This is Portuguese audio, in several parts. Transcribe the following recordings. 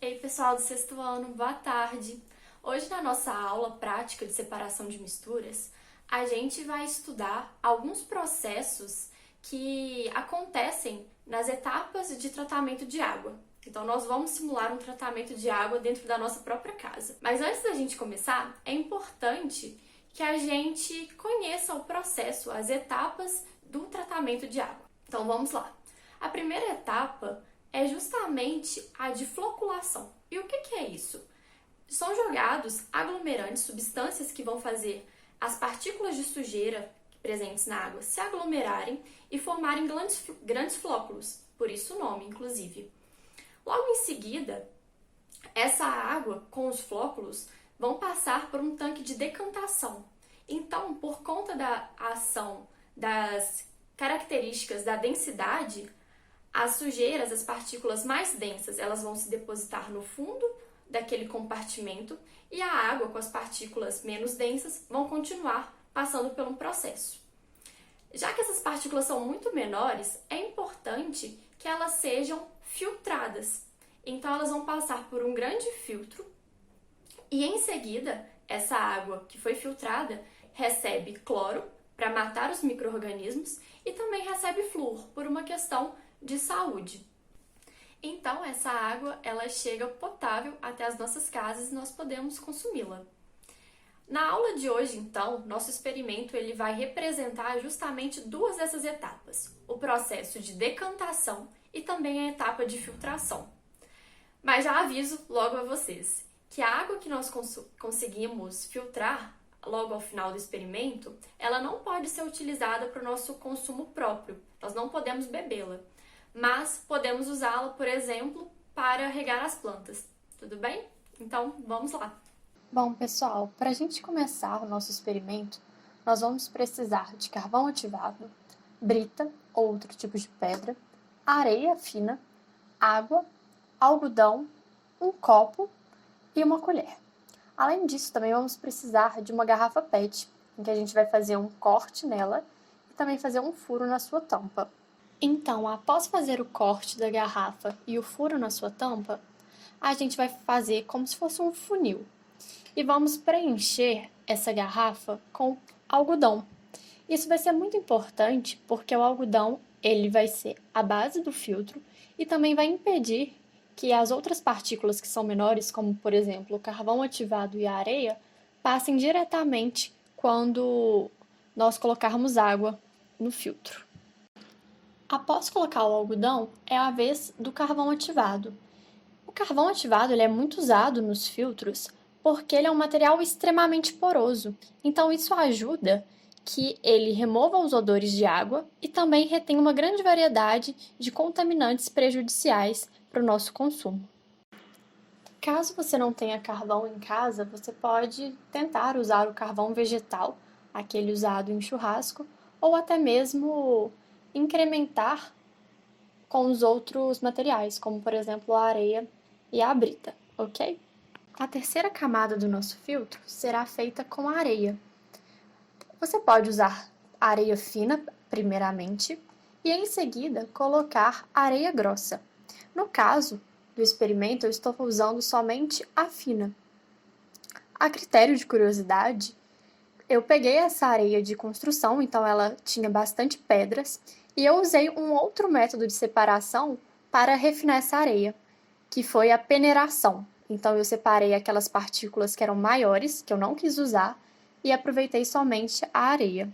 Ei, pessoal do sexto ano, boa tarde! Hoje, na nossa aula prática de separação de misturas, a gente vai estudar alguns processos que acontecem nas etapas de tratamento de água. Então, nós vamos simular um tratamento de água dentro da nossa própria casa. Mas antes da gente começar, é importante que a gente conheça o processo, as etapas do tratamento de água. Então, vamos lá. A primeira etapa é justamente a de floculação. E o que é isso? São jogados aglomerantes, substâncias que vão fazer as partículas de sujeira presentes na água se aglomerarem e formarem grandes flóculos, por isso o nome, inclusive. Logo em seguida, essa água com os flóculos vão passar por um tanque de decantação. Então, por conta da ação das características da densidade, as sujeiras, as partículas mais densas, elas vão se depositar no fundo daquele compartimento e a água com as partículas menos densas vão continuar passando por um processo. Já que essas partículas são muito menores, é importante que elas sejam filtradas. Então, elas vão passar por um grande filtro e, em seguida, essa água que foi filtrada recebe cloro para matar os micro-organismos e também recebe flúor por uma questão de saúde. Então, essa água ela chega potável até as nossas casas e nós podemos consumi-la. Na aula de hoje, então, nosso experimento ele vai representar justamente duas dessas etapas, o processo de decantação e também a etapa de filtração. Mas já aviso logo a vocês que a água que nós conseguimos filtrar logo ao final do experimento, ela não pode ser utilizada para o nosso consumo próprio, nós não podemos bebê-la, mas podemos usá-la, por exemplo, para regar as plantas, tudo bem? Então, vamos lá! Bom, pessoal, para a gente começar o nosso experimento, nós vamos precisar de carvão ativado, brita ou outro tipo de pedra, areia fina, água, algodão, um copo e uma colher. Além disso, também vamos precisar de uma garrafa PET, em que a gente vai fazer um corte nela e também fazer um furo na sua tampa. Então, após fazer o corte da garrafa e o furo na sua tampa, a gente vai fazer como se fosse um funil. E vamos preencher essa garrafa com algodão. Isso vai ser muito importante porque o algodão ele vai ser a base do filtro e também vai impedir que as outras partículas que são menores, como por exemplo o carvão ativado e a areia, passem diretamente quando nós colocarmos água no filtro. Após colocar o algodão, é a vez do carvão ativado. O carvão ativado ele é muito usado nos filtros porque ele é um material extremamente poroso, então isso ajuda que ele remova os odores de água e também retém uma grande variedade de contaminantes prejudiciais para o nosso consumo. Caso você não tenha carvão em casa, você pode tentar usar o carvão vegetal, aquele usado em churrasco, ou até mesmo incrementar com os outros materiais, como por exemplo a areia e a brita, ok? A terceira camada do nosso filtro será feita com areia. Você pode usar areia fina, primeiramente, e em seguida colocar areia grossa. No caso do experimento, eu estou usando somente a fina. A critério de curiosidade, eu peguei essa areia de construção, então ela tinha bastante pedras, e eu usei um outro método de separação para refinar essa areia, que foi a peneiração. Então eu separei aquelas partículas que eram maiores, que eu não quis usar, e aproveitei somente a areia.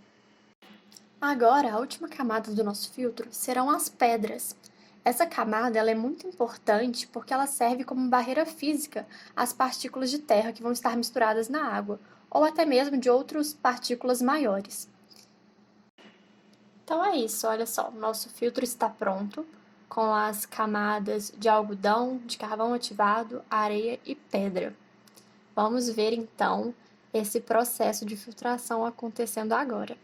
Agora, a última camada do nosso filtro serão as pedras. Essa camada ela é muito importante porque ela serve como barreira física às partículas de terra que vão estar misturadas na água, ou até mesmo de outras partículas maiores. Então é isso, olha só, o nosso filtro está pronto, com as camadas de algodão, de carvão ativado, areia e pedra. Vamos ver então esse processo de filtração acontecendo agora.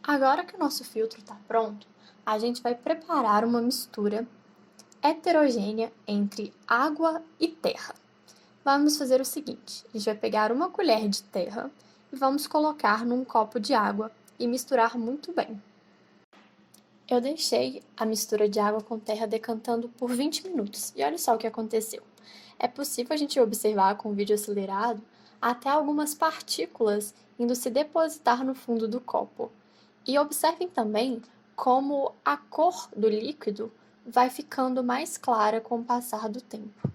Agora que o nosso filtro está pronto, a gente vai preparar uma mistura heterogênea entre água e terra. Vamos fazer o seguinte, a gente vai pegar uma colher de terra e vamos colocar num copo de água e misturar muito bem. Eu deixei a mistura de água com terra decantando por 20 minutos e olha só o que aconteceu. É possível a gente observar com o vídeo acelerado até algumas partículas indo se depositar no fundo do copo. E observem também como a cor do líquido vai ficando mais clara com o passar do tempo.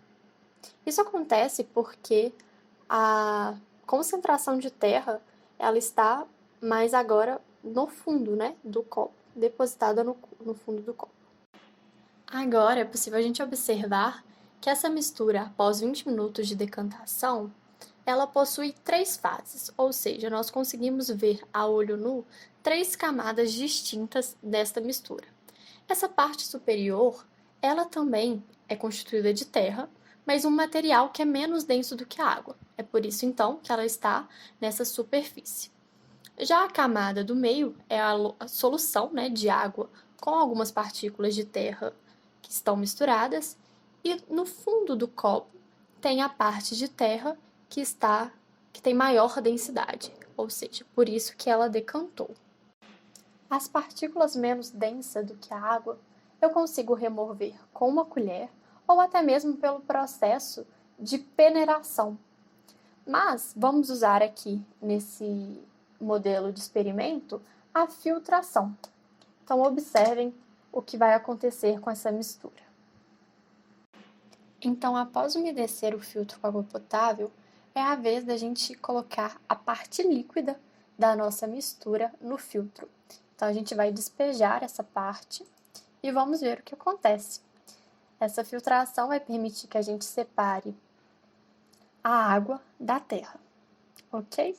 Isso acontece porque a concentração de terra ela está mais agora no fundo, né, do copo, depositada no fundo do copo. Agora é possível a gente observar que essa mistura, após 20 minutos de decantação, ela possui 3 fases, ou seja, nós conseguimos ver a olho nu 3 camadas distintas desta mistura. Essa parte superior, ela também é constituída de terra, mas um material que é menos denso do que a água. É por isso, então, que ela está nessa superfície. Já a camada do meio é a solução, né, de água com algumas partículas de terra que estão misturadas, e no fundo do copo tem a parte de terra que tem maior densidade, ou seja, por isso que ela decantou. As partículas menos densas do que a água eu consigo remover com uma colher ou até mesmo pelo processo de peneiração. Mas vamos usar aqui nesse modelo de experimento a filtração. Então observem o que vai acontecer com essa mistura. Então, após umedecer o filtro com água potável, é a vez da gente colocar a parte líquida da nossa mistura no filtro. Então, a gente vai despejar essa parte e vamos ver o que acontece. Essa filtração vai permitir que a gente separe a água da terra, ok?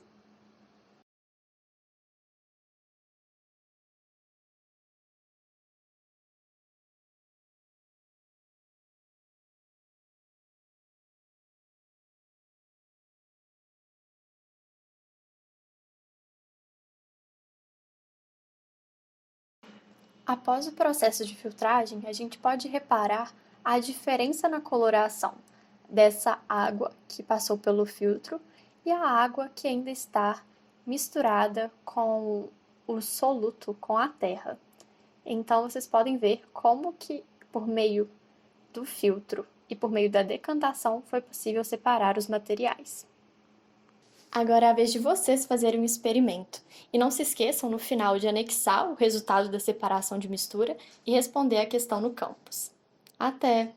Após o processo de filtragem, a gente pode reparar a diferença na coloração dessa água que passou pelo filtro e a água que ainda está misturada com o soluto, com a terra. Então, vocês podem ver como que, por meio do filtro e por meio da decantação, foi possível separar os materiais. Agora é a vez de vocês fazerem um experimento. E não se esqueçam, no final, de anexar o resultado da separação de mistura e responder a questão no campus. Até!